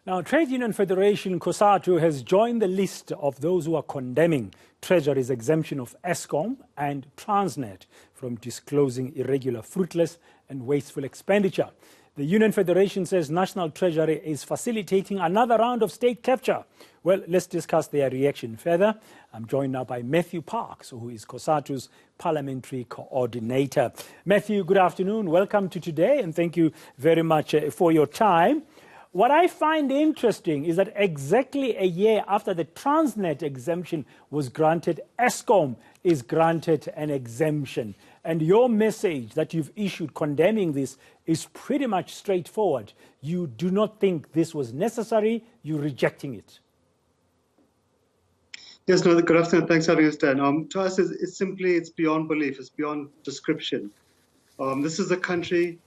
Now, Trade Union Federation Cosatu has joined the list of those who are condemning Treasury's exemption of Eskom and Transnet from disclosing irregular, fruitless and wasteful expenditure. The Union Federation says National Treasury is facilitating another round of state capture. Well, let's discuss their reaction further. I'm joined now by Matthew Parks, who is Cosatu's parliamentary coordinator. Matthew, good afternoon. Welcome to today, and thank you very much for your time. What I find interesting is that exactly a year after the Transnet exemption was granted, Eskom is granted an exemption. And your message that you've issued condemning this is pretty much straightforward. You do not think this was necessary, you're rejecting it. Yes, no, good afternoon. Thanks for having us, Dan. To us, it's beyond belief. It's beyond description. This is a country,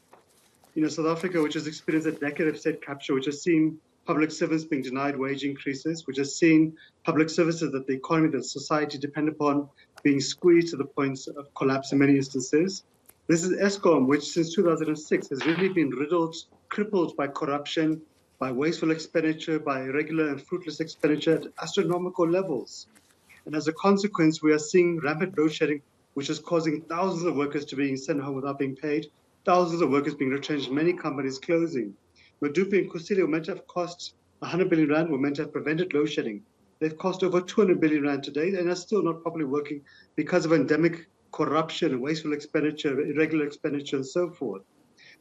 South Africa, which has experienced a decade of state capture, which has seen public servants being denied wage increases, which has seen public services that the economy, that society depend upon, being squeezed to the point of collapse in many instances. This is Eskom, which since 2006 has really been riddled, crippled by corruption, by wasteful expenditure, by irregular and fruitless expenditure at astronomical levels. And as a consequence, we are seeing rampant load shedding, which is causing thousands of workers to be sent home without being paid, thousands of workers being retrenched, many companies closing. Medupi and Kusile were meant to have cost 100 billion rand, were meant to have prevented load shedding. They've cost over 200 billion rand today and are still not properly working because of endemic corruption, wasteful expenditure, irregular expenditure, and so forth.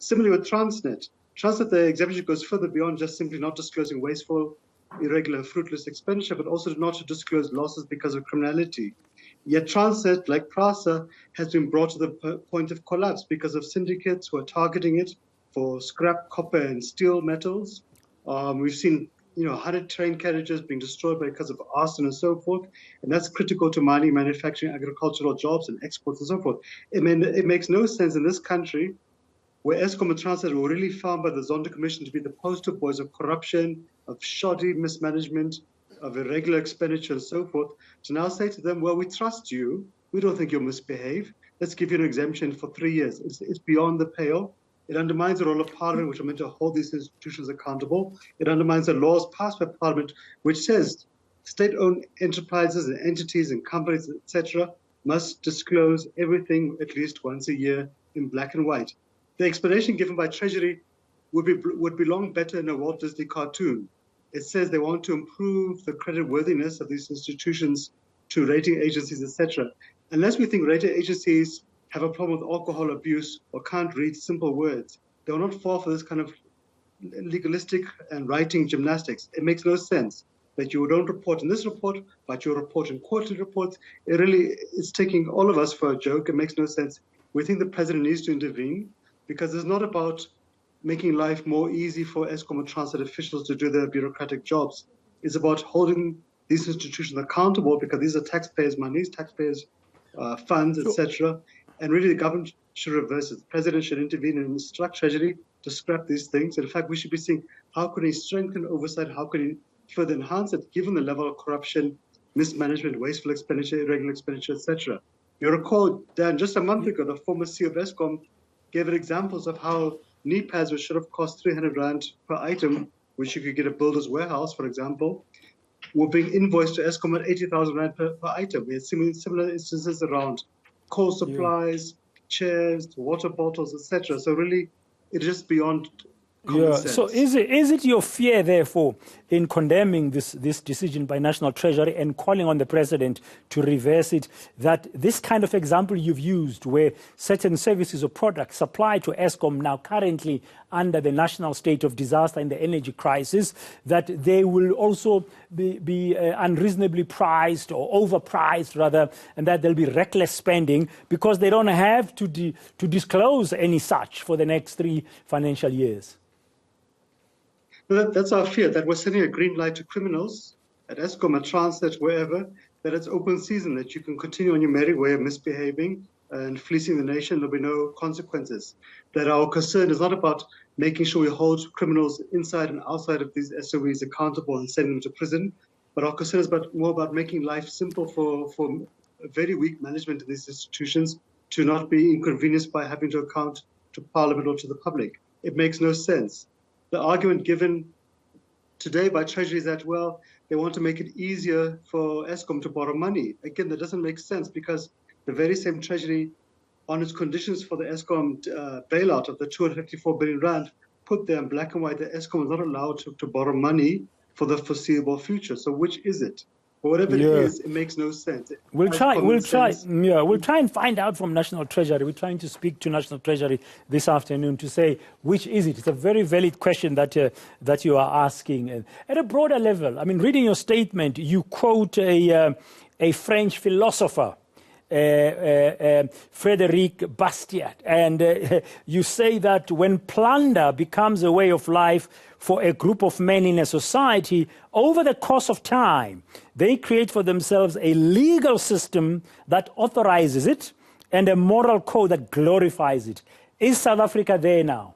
Similarly with Transnet. Transnet, the exemption goes further beyond just simply not disclosing wasteful, irregular, fruitless expenditure, but also not to disclose losses because of criminality. Yet Transnet, like PRASA, has been brought to the point of collapse because of syndicates who are targeting it for scrap copper and steel metals. We've seen 100 train carriages being destroyed because of arson and so forth, and that's critical to mining, manufacturing, agricultural jobs and exports and so forth. It makes no sense in this country where Eskom and Transnet were really found by the Zondo Commission to be the poster boys of corruption, of shoddy mismanagement, of irregular expenditure and so forth, to now say to them, well, we trust you, we don't think you'll misbehave, let's give you an exemption for 3 years. It's beyond the pale. It undermines the role of Parliament, which are meant to hold these institutions accountable. It undermines the laws passed by Parliament, which says state-owned enterprises and entities and companies, etc., must disclose everything at least once a year in black and white. The explanation given by Treasury would belong better in a Walt Disney cartoon. It says they want to improve the creditworthiness of these institutions to rating agencies, etc. Unless we think rating agencies have a problem with alcohol abuse or can't read simple words, they will not fall for this kind of legalistic and writing gymnastics. It makes no sense that you don't report in this report, but you report in quarterly reports. It really is taking all of us for a joke. It makes no sense. We think the president needs to intervene because it's not about making life more easy for Eskom and Transnet officials to do their bureaucratic jobs. It's about holding these institutions accountable because these are taxpayers' monies, taxpayers' funds, etc. And really, the government should reverse it. The president should intervene and instruct Treasury to scrap these things. And in fact, we should be seeing how can he strengthen oversight, how can he further enhance it, given the level of corruption, mismanagement, wasteful expenditure, irregular expenditure, etc. You recall, Dan, just a month ago, the former CEO of Eskom gave examples of how knee pads, which should have cost 300 rand per item, which you could get a builder's warehouse, for example, were being invoiced to Eskom at 80,000 rand per item. We had similar instances around coal supplies, chairs, water bottles, etc. So really, it's just beyond common sense. So is it your fear, therefore, in condemning this decision by National Treasury and calling on the president to reverse it, that this kind of example you've used, where certain services or products supplied to Eskom now currently under the national state of disaster and the energy crisis, that they will also be unreasonably priced or overpriced, rather, and that there'll be reckless spending because they don't have to disclose any such for the next 3 financial years? That's our fear, that we're sending a green light to criminals at Eskom, at Transnet, wherever, that it's open season, that you can continue on your merry way of misbehaving and fleecing the nation. There'll be no consequences. That our concern is not about making sure we hold criminals inside and outside of these SOEs accountable and sending them to prison, but our concern is more about making life simple for very weak management in these institutions to not be inconvenienced by having to account to Parliament or to the public. It makes no sense. The argument given today by Treasury is that, well, they want to make it easier for Eskom to borrow money. Again, that doesn't make sense because the very same Treasury, on its conditions for the Eskom bailout of the 254 billion rand, put there in black and white that Eskom is not allowed to borrow money for the foreseeable future. So which is it? But whatever it is, it makes no sense. We'll try and find out from National Treasury. We're trying to speak to National Treasury this afternoon to say, which is it? It's a very valid question that you are asking. At a broader level, I mean, reading your statement, you quote a French philosopher, Frédéric Bastiat, and you say that when plunder becomes a way of life for a group of men in a society, over the course of time, they create for themselves a legal system that authorizes it and a moral code that glorifies it. Is South Africa there now?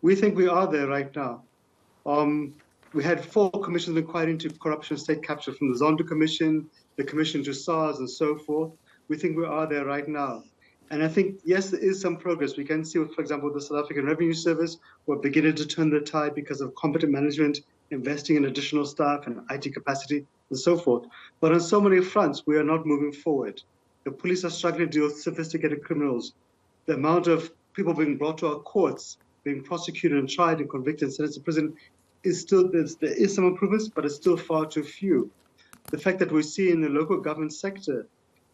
We think we are there right now. We had 4 commissions of inquiry into corruption and state capture, from the Zondo Commission, the Commission to SARS, and so forth. We think we are there right now. And I think, yes, there is some progress. We can see, for example, the South African Revenue Service, we're beginning to turn the tide because of competent management, investing in additional staff and IT capacity, and so forth. But on so many fronts, we are not moving forward. The police are struggling to deal with sophisticated criminals. The amount of people being brought to our courts, being prosecuted and tried and convicted and sentenced to prison is still, there is some improvements, but it's still far too few. The fact that we see in the local government sector,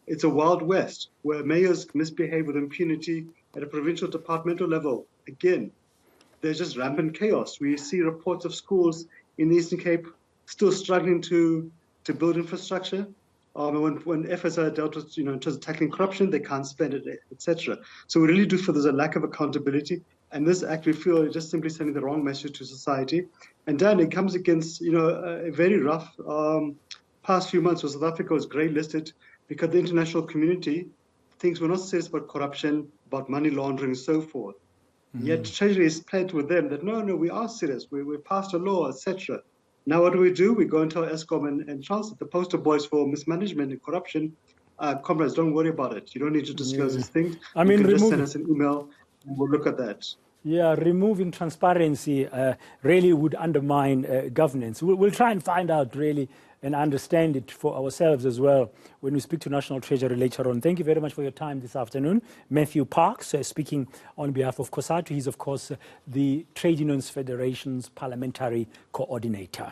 it's a wild west where mayors misbehave with impunity at a provincial departmental level. Again, there's just rampant chaos. We see reports of schools in the Eastern Cape still struggling to build infrastructure. When efforts are dealt with, in terms of tackling corruption, they can't spend it, etc. So we really do feel there's a lack of accountability. And this act, we feel, is just simply sending the wrong message to society. And Dan, it comes against, a very rough past few months where South Africa was grey listed because the international community thinks we're not serious about corruption, about money laundering, and so forth. Yet Treasury is pledged with them that, no, we are serious. We passed a law, etc. Now what do? We go and tell Eskom and Transnet, the poster boys for mismanagement and corruption, comrades, don't worry about it. You don't need to disclose these things. I mean, you can just send us an email and we'll look at that. Yeah, removing transparency really would undermine governance. We'll try and find out really and understand it for ourselves as well when we speak to National Treasury later on. Thank you very much for your time this afternoon. Matthew Parks, speaking on behalf of Cosatu. He's, of course, the Trade Unions Federation's parliamentary coordinator.